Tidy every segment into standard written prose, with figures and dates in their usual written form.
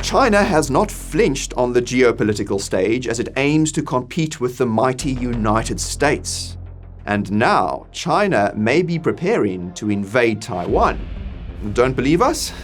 China has not flinched on the geopolitical stage as it aims to compete with the mighty United States. And now, China may be preparing to invade Taiwan. Don't believe us?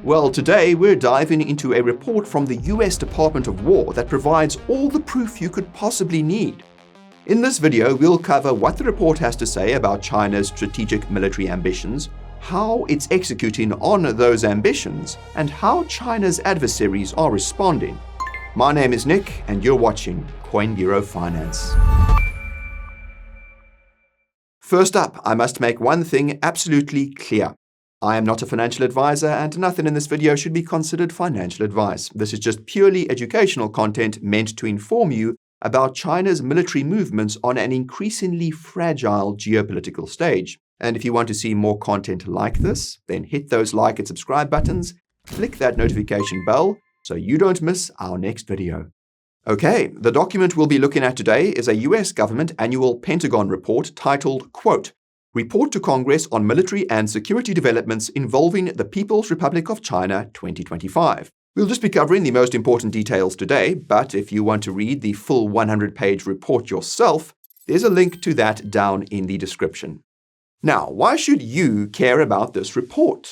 Well, today we're diving into a report from the US Department of War that provides all the proof you could possibly need. In this video, we'll cover what the report has to say about China's strategic military ambitions, how it's executing on those ambitions, and how China's adversaries are responding. My name is Nick, and you're watching Coin Bureau Finance. First up, I must make one thing absolutely clear. I am not a financial advisor, and nothing in this video should be considered financial advice. This is just purely educational content meant to inform you about China's military movements on an increasingly fragile geopolitical stage. And if you want to see more content like this, then hit those like and subscribe buttons, click that notification bell so you don't miss our next video. Okay, the document we'll be looking at today is a US government annual Pentagon report titled, quote, Report to Congress on Military and Security Developments Involving the People's Republic of China 2025. We'll just be covering the most important details today, but if you want to read the full 100-page report yourself, there's a link to that down in the description. Now, why should you care about this report?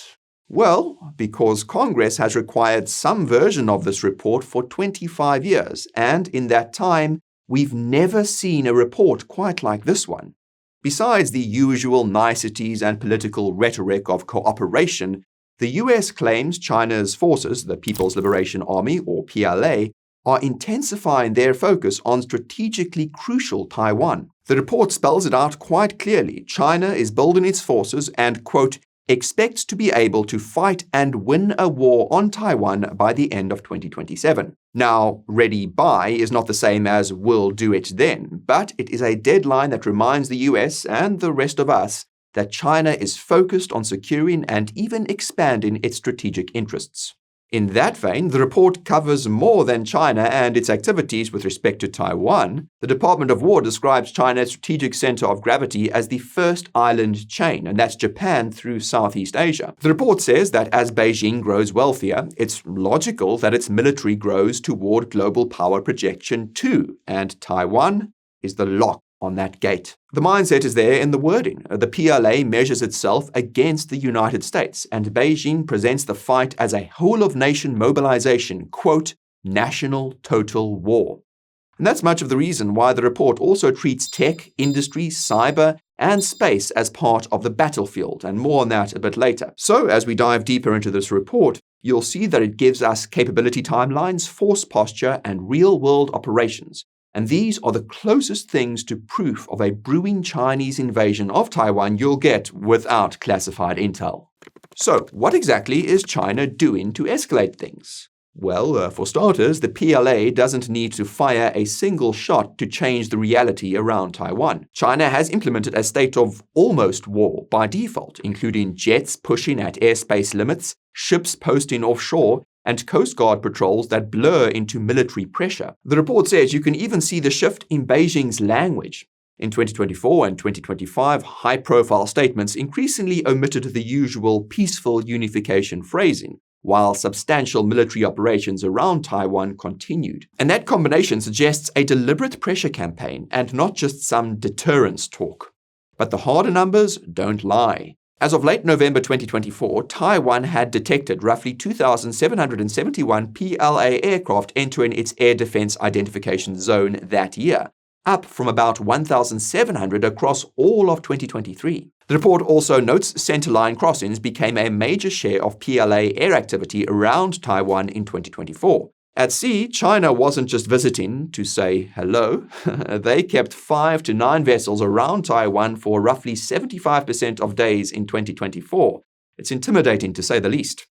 Well, because Congress has required some version of this report for 25 years, and in that time, we've never seen a report quite like this one. Besides the usual niceties and political rhetoric of cooperation, the US claims China's forces, the People's Liberation Army, or PLA, are intensifying their focus on strategically crucial Taiwan. The report spells it out quite clearly. China is building its forces and, quote, expects to be able to fight and win a war on Taiwan by the end of 2027. Now, ready by is not the same as we'll do it then, but it is a deadline that reminds the US and the rest of us that China is focused on securing and even expanding its strategic interests. In that vein, the report covers more than China and its activities with respect to Taiwan. The Department of War describes China's strategic center of gravity as the first island chain, and that's Japan through Southeast Asia. The report says that as Beijing grows wealthier, it's logical that its military grows toward global power projection too, and Taiwan is the lock on that gate. The mindset is there in the wording. The PLA measures itself against the United States, and Beijing presents the fight as a whole-of-nation mobilization, quote, national total war. And that's much of the reason why the report also treats tech, industry, cyber, and space as part of the battlefield, and more on that a bit later. So, as we dive deeper into this report, you'll see that it gives us capability timelines, force posture, and real-world operations. And these are the closest things to proof of a brewing Chinese invasion of Taiwan you'll get without classified intel. So, what exactly is China doing to escalate things? Well, for starters, the PLA doesn't need to fire a single shot to change the reality around Taiwan. China has implemented a state of almost war by default, including jets pushing at airspace limits, ships posting offshore, and Coast Guard patrols that blur into military pressure. The report says you can even see the shift in Beijing's language. In 2024 and 2025, high-profile statements increasingly omitted the usual peaceful unification phrasing, while substantial military operations around Taiwan continued. And that combination suggests a deliberate pressure campaign and not just some deterrence talk. But the harder numbers don't lie. As of late November 2024, Taiwan had detected roughly 2,771 PLA aircraft entering its air defense identification zone that year, up from about 1,700 across all of 2023. The report also notes centerline crossings became a major share of PLA air activity around Taiwan in 2024. At sea, China wasn't just visiting to say hello. They kept 5 to 9 vessels around Taiwan for roughly 75% of days in 2024. It's intimidating to say the least.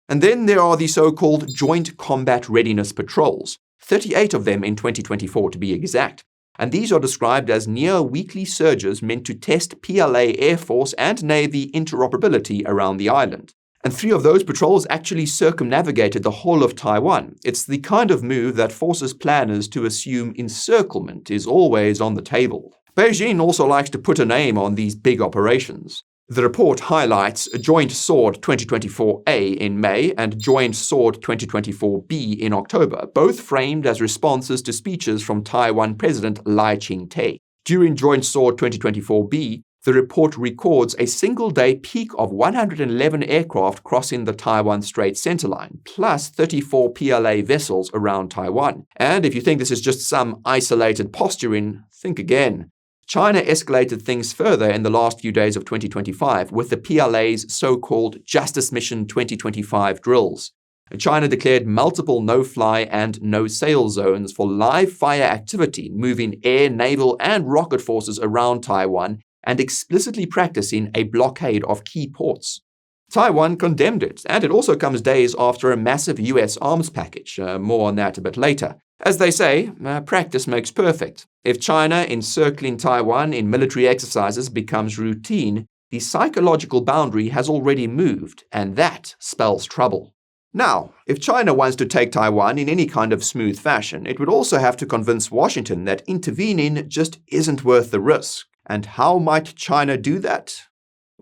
And then there are the so-called Joint Combat Readiness Patrols, 38 of them in 2024 to be exact. And these are described as near-weekly surges meant to test PLA Air Force and Navy interoperability around the island. And 3 of those patrols actually circumnavigated the whole of Taiwan. It's the kind of move that forces planners to assume encirclement is always on the table. Beijing also likes to put a name on these big operations. The report highlights Joint Sword 2024A in May and Joint Sword 2024B in October, both framed as responses to speeches from Taiwan President Lai Ching-te. During Joint Sword 2024B, the report records a single-day peak of 111 aircraft crossing the Taiwan Strait centerline, plus 34 PLA vessels around Taiwan. And if you think this is just some isolated posturing, think again. China escalated things further in the last few days of 2025 with the PLA's so-called Justice Mission 2025 drills. China declared multiple no-fly and no-sail zones for live fire activity, moving air, naval, and rocket forces around Taiwan and explicitly practicing a blockade of key ports. Taiwan condemned it, and it also comes days after a massive US arms package. More on that a bit later. As they say, practice makes perfect. If China encircling Taiwan in military exercises becomes routine, the psychological boundary has already moved, and that spells trouble. Now, if China wants to take Taiwan in any kind of smooth fashion, it would also have to convince Washington that intervening just isn't worth the risk. And how might China do that?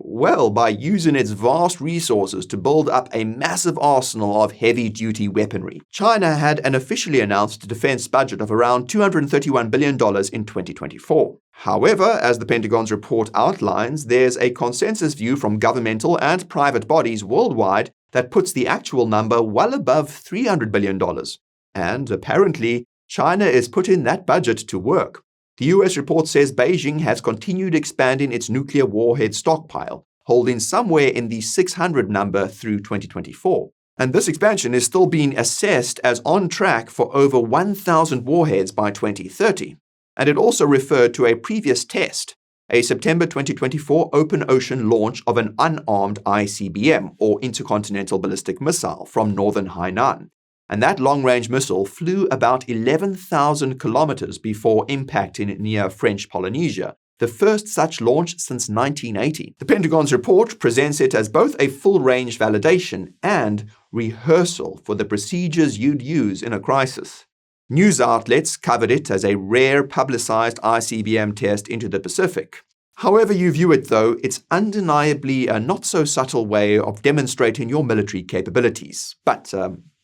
Well, by using its vast resources to build up a massive arsenal of heavy-duty weaponry. China had an officially announced defense budget of around $231 billion in 2024. However, as the Pentagon's report outlines, there's a consensus view from governmental and private bodies worldwide that puts the actual number well above $300 billion. And apparently, China is putting that budget to work. The US report says Beijing has continued expanding its nuclear warhead stockpile, holding somewhere in the 600 number through 2024. And this expansion is still being assessed as on track for over 1,000 warheads by 2030. And it also referred to a previous test, a September 2024 open ocean launch of an unarmed ICBM, or intercontinental ballistic missile, from northern Hainan. And that long-range missile flew about 11,000 kilometers before impacting near French Polynesia, the first such launch since 1980. The Pentagon's report presents it as both a full-range validation and rehearsal for the procedures you'd use in a crisis. News outlets covered it as a rare publicized ICBM test into the Pacific. However you view it, though, it's undeniably a not-so-subtle way of demonstrating your military capabilities. But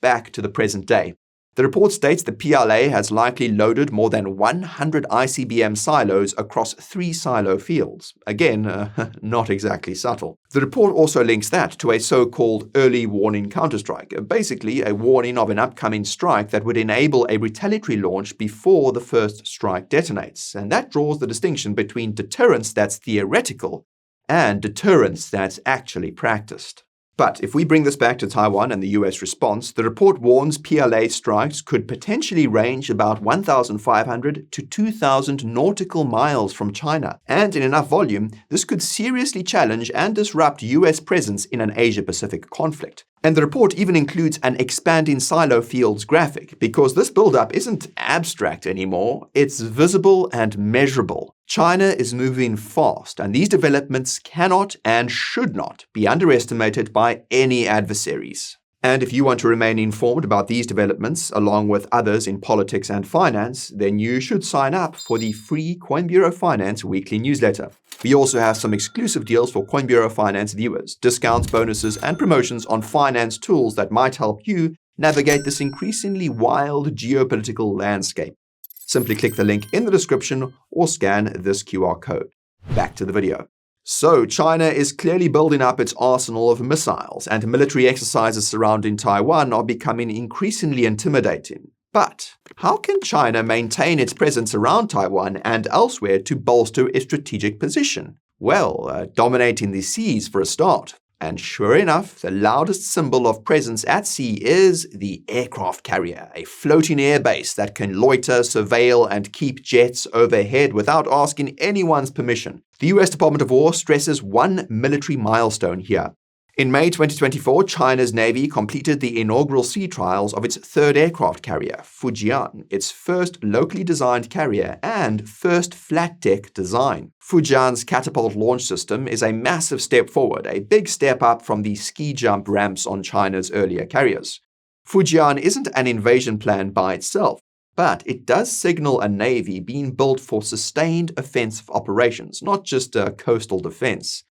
back to the present day. The report states the PLA has likely loaded more than 100 ICBM silos across 3 silo fields. Again, not exactly subtle. The report also links that to a so-called early warning counterstrike, basically a warning of an upcoming strike that would enable a retaliatory launch before the first strike detonates. And that draws the distinction between deterrence that's theoretical and deterrence that's actually practiced. But if we bring this back to Taiwan and the US response, the report warns PLA strikes could potentially range about 1,500 to 2,000 nautical miles from China. And in enough volume, this could seriously challenge and disrupt US presence in an Asia-Pacific conflict. And the report even includes an expanding silo fields graphic, because this buildup isn't abstract anymore, it's visible and measurable. China is moving fast, and these developments cannot and should not be underestimated by any adversaries. And if you want to remain informed about these developments, along with others in politics and finance, then you should sign up for the free Coin Bureau Finance weekly newsletter. We also have some exclusive deals for Coin Bureau Finance viewers, discounts, bonuses, and promotions on finance tools that might help you navigate this increasingly wild geopolitical landscape. Simply click the link in the description or scan this QR code. Back to the video. So, China is clearly building up its arsenal of missiles, and military exercises surrounding Taiwan are becoming increasingly intimidating. But how can China maintain its presence around Taiwan and elsewhere to bolster its strategic position? Well, dominating the seas for a start. And sure enough, the loudest symbol of presence at sea is the aircraft carrier, a floating airbase that can loiter, surveil, and keep jets overhead without asking anyone's permission. The US Department of War stresses one military milestone here. In May 2024, China's Navy completed the inaugural sea trials of its third aircraft carrier, Fujian, its first locally designed carrier and first flat-deck design. Fujian's catapult launch system is a massive step forward, a big step up from the ski jump ramps on China's earlier carriers. Fujian isn't an invasion plan by itself, but it does signal a navy being built for sustained offensive operations, not just a coastal defense.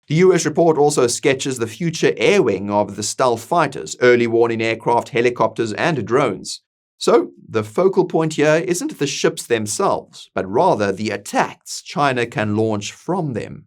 The US report also sketches the future air wing of the stealth fighters, early warning aircraft, helicopters, and drones. So, the focal point here isn't the ships themselves, but rather the attacks China can launch from them.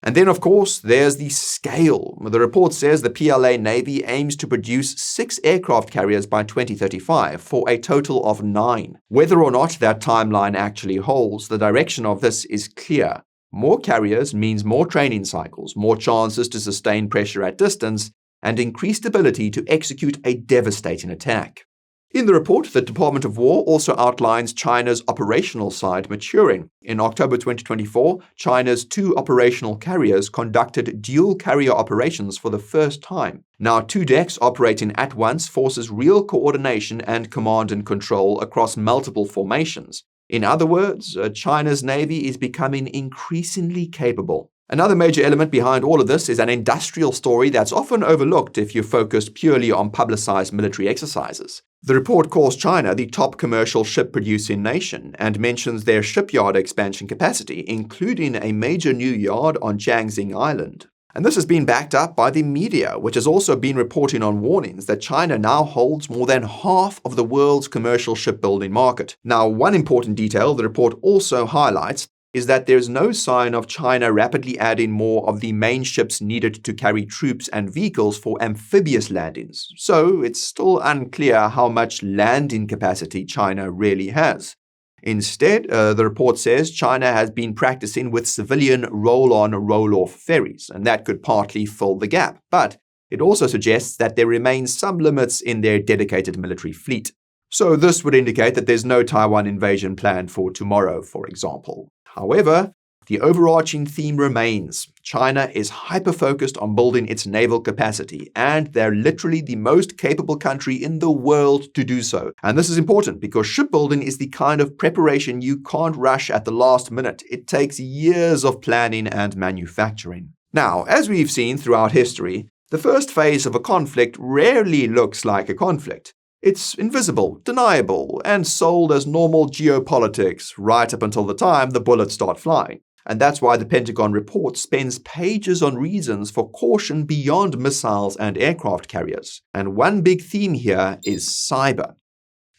And then, of course, there's the scale. The report says the PLA Navy aims to produce 6 aircraft carriers by 2035 for a total of 9. Whether or not that timeline actually holds, the direction of this is clear. More carriers means more training cycles, more chances to sustain pressure at distance, and increased ability to execute a devastating attack. In the report, the Department of War also outlines China's operational side maturing. In October 2024, China's 2 operational carriers conducted dual carrier operations for the first time. Now, 2 decks operating at once forces real coordination and command and control across multiple formations. In other words, China's navy is becoming increasingly capable. Another major element behind all of this is an industrial story that's often overlooked if you focus purely on publicized military exercises. The report calls China the top commercial ship-producing nation and mentions their shipyard expansion capacity, including a major new yard on Jiangxing Island. And this has been backed up by the media, which has also been reporting on warnings that China now holds more than half of the world's commercial shipbuilding market. Now, one important detail the report also highlights is that there's no sign of China rapidly adding more of the main ships needed to carry troops and vehicles for amphibious landings. So it's still unclear how much landing capacity China really has. Instead, the report says China has been practicing with civilian roll-on, roll-off ferries, and that could partly fill the gap. But it also suggests that there remains some limits in their dedicated military fleet. So this would indicate that there's no Taiwan invasion planned for tomorrow, for example. However, the overarching theme remains. China is hyper-focused on building its naval capacity, and they're literally the most capable country in the world to do so. And this is important because shipbuilding is the kind of preparation you can't rush at the last minute. It takes years of planning and manufacturing. Now, as we've seen throughout history, the first phase of a conflict rarely looks like a conflict. It's invisible, deniable, and sold as normal geopolitics right up until the time the bullets start flying. And that's why the Pentagon report spends pages on reasons for caution beyond missiles and aircraft carriers. And one big theme here is cyber.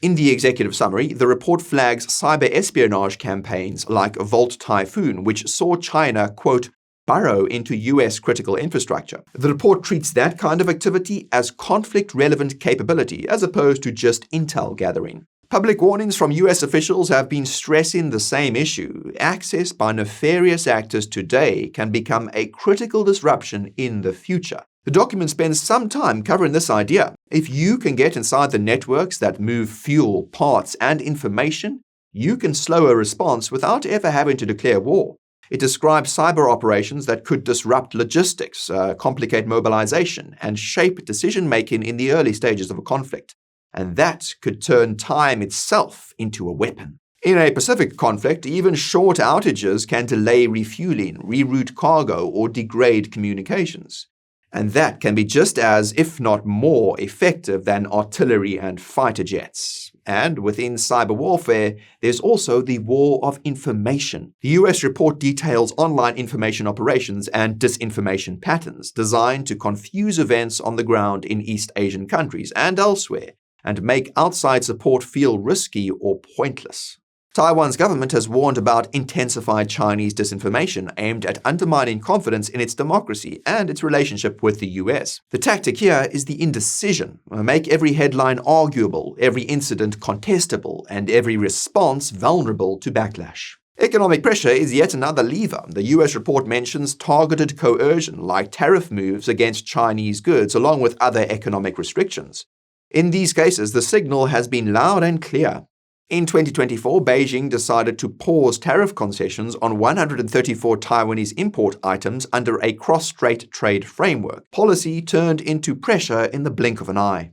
In the executive summary, the report flags cyber espionage campaigns like Volt Typhoon, which saw China, quote, burrow into US critical infrastructure. The report treats that kind of activity as conflict-relevant capability as opposed to just intel gathering. Public warnings from US officials have been stressing the same issue. Access by nefarious actors today can become a critical disruption in the future. The document spends some time covering this idea. If you can get inside the networks that move fuel, parts, and information, you can slow a response without ever having to declare war. It describes cyber operations that could disrupt logistics, complicate mobilization, and shape decision-making in the early stages of a conflict. And that could turn time itself into a weapon. In a Pacific conflict, even short outages can delay refueling, reroute cargo, or degrade communications. And that can be just as, if not more, effective than artillery and fighter jets. And within cyber warfare, there's also the war of information. The US report details online information operations and disinformation patterns designed to confuse events on the ground in East Asian countries and elsewhere, and make outside support feel risky or pointless. Taiwan's government has warned about intensified Chinese disinformation aimed at undermining confidence in its democracy and its relationship with the US. The tactic here is the indecision. Make every headline arguable, every incident contestable, and every response vulnerable to backlash. Economic pressure is yet another lever. The US report mentions targeted coercion like tariff moves against Chinese goods along with other economic restrictions. In these cases, the signal has been loud and clear. In 2024, Beijing decided to pause tariff concessions on 134 Taiwanese import items under a cross-strait trade framework. Policy turned into pressure in the blink of an eye.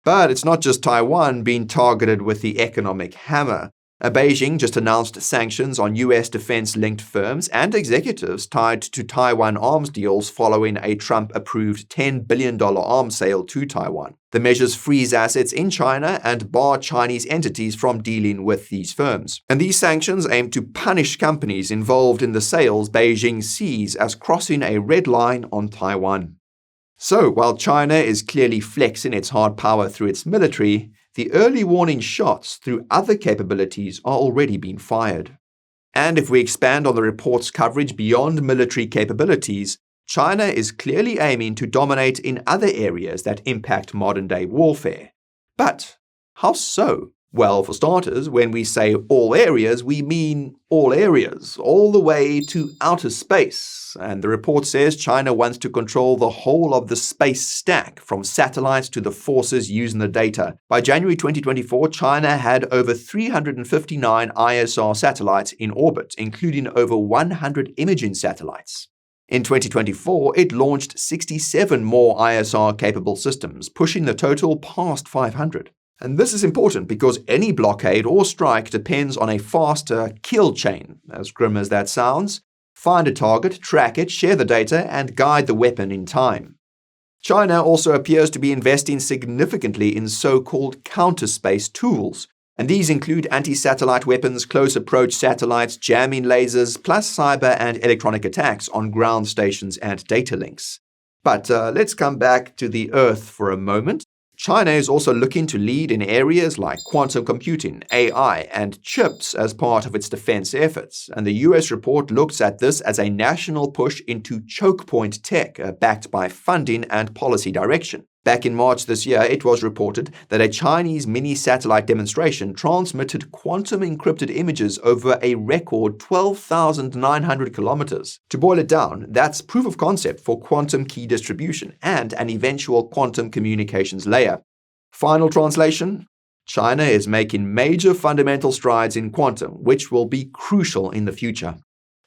But it's not just Taiwan being targeted with the economic hammer. Beijing just announced sanctions on US defense-linked firms and executives tied to Taiwan arms deals following a Trump-approved $10 billion arms sale to Taiwan. The measures freeze assets in China and bar Chinese entities from dealing with these firms. And these sanctions aim to punish companies involved in the sales Beijing sees as crossing a red line on Taiwan. So, while China is clearly flexing its hard power through its military, the early warning shots through other capabilities are already being fired. And if we expand on the report's coverage beyond military capabilities, China is clearly aiming to dominate in other areas that impact modern-day warfare. But how so? Well, for starters, when we say all areas, we mean all areas, all the way to outer space. And the report says China wants to control the whole of the space stack, from satellites to the forces using the data. By January 2024, China had over 359 ISR satellites in orbit, including over 100 imaging satellites. In 2024, it launched 67 more ISR-capable systems, pushing the total past 500. And this is important because any blockade or strike depends on a faster kill chain, as grim as that sounds. Find a target, track it, share the data, and guide the weapon in time. China also appears to be investing significantly in so-called counter-space tools, and these include anti-satellite weapons, close-approach satellites, jamming lasers, plus cyber and electronic attacks on ground stations and data links. But let's come back to the Earth for a moment. China is also looking to lead in areas like quantum computing, AI, and chips as part of its defense efforts, and the US report looks at this as a national push into choke point tech, backed by funding and policy direction. Back in March this year, it was reported that a Chinese mini-satellite demonstration transmitted quantum-encrypted images over a record 12,900 kilometers. To boil it down, that's proof of concept for quantum key distribution and an eventual quantum communications layer. Final translation: China is making major fundamental strides in quantum, which will be crucial in the future.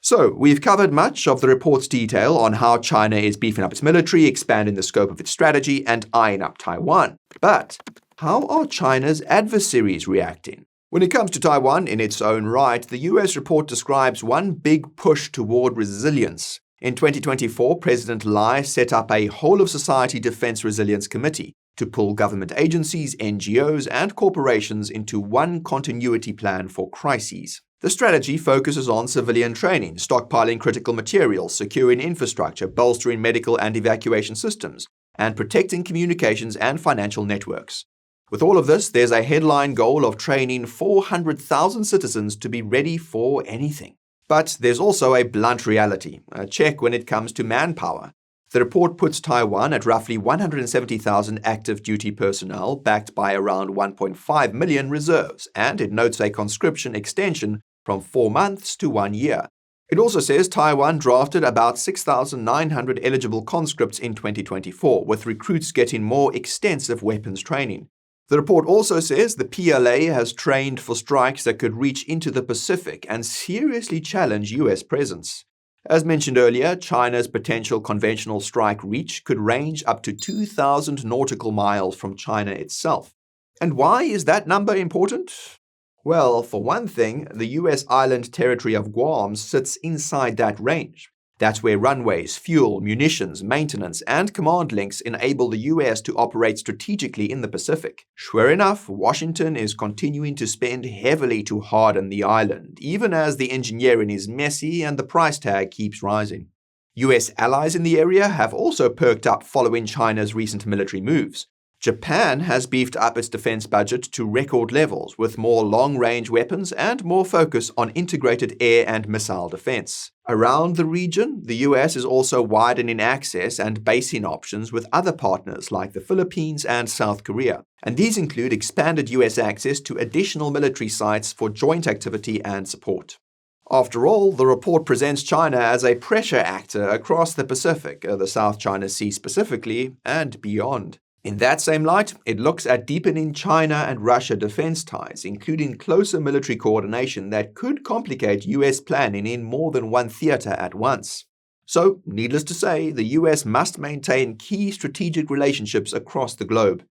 So, we've covered much of the report's detail on how China is beefing up its military, expanding the scope of its strategy, and eyeing up Taiwan. But how are China's adversaries reacting? When it comes to Taiwan in its own right, the US report describes one big push toward resilience. In 2024, President Lai set up a whole-of-society defense resilience committee to pull government agencies, NGOs, and corporations into one continuity plan for crises. The strategy focuses on civilian training, stockpiling critical materials, securing infrastructure, bolstering medical and evacuation systems, and protecting communications and financial networks. With all of this, there's a headline goal of training 400,000 citizens to be ready for anything. But there's also a blunt reality, a check when it comes to manpower. The report puts Taiwan at roughly 170,000 active duty personnel, backed by around 1.5 million reserves, and it notes a conscription extension from 4 months to 1 year. It also says Taiwan drafted about 6,900 eligible conscripts in 2024, with recruits getting more extensive weapons training. The report also says the PLA has trained for strikes that could reach into the Pacific and seriously challenge US presence. As mentioned earlier, China's potential conventional strike reach could range up to 2,000 nautical miles from China itself. And why is that number important? Well, for one thing, the US island territory of Guam sits inside that range. That's where runways, fuel, munitions, maintenance, and command links enable the US to operate strategically in the Pacific. Sure enough, Washington is continuing to spend heavily to harden the island, even as the engineering is messy and the price tag keeps rising. US allies in the area have also perked up following China's recent military moves. Japan has beefed up its defense budget to record levels, with more long-range weapons and more focus on integrated air and missile defense. Around the region, the US is also widening access and basing options with other partners like the Philippines and South Korea, and these include expanded US access to additional military sites for joint activity and support. After all, the report presents China as a pressure actor across the Pacific, the South China Sea specifically, and beyond. In that same light, it looks at deepening China and Russia defense ties, including closer military coordination that could complicate US planning in more than one theater at once. So, needless to say, the US must maintain key strategic relationships across the globe.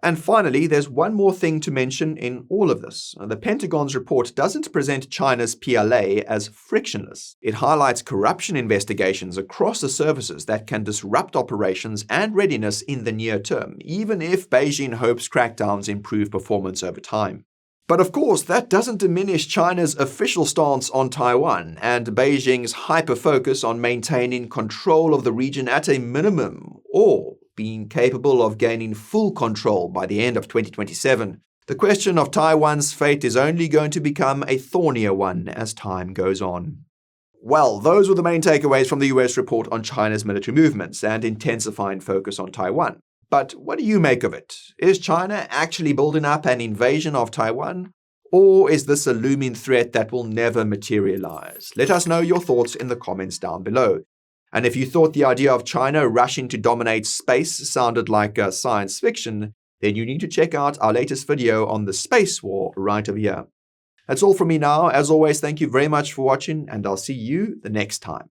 And finally, there's one more thing to mention in all of this. The Pentagon's report doesn't present China's PLA as frictionless. It highlights corruption investigations across the services that can disrupt operations and readiness in the near term, even if Beijing hopes crackdowns improve performance over time. But of course, that doesn't diminish China's official stance on Taiwan and Beijing's hyper-focus on maintaining control of the region at a minimum, or being capable of gaining full control by the end of 2027. The question of Taiwan's fate is only going to become a thornier one as time goes on. Well, those were the main takeaways from the US report on China's military movements and intensifying focus on Taiwan. But what do you make of it? Is China actually building up an invasion of Taiwan? Or is this a looming threat that will never materialize? Let us know your thoughts in the comments down below. And if you thought the idea of China rushing to dominate space sounded like science fiction, then you need to check out our latest video on the space war right over here. That's all from me now. As always, thank you very much for watching, and I'll see you the next time.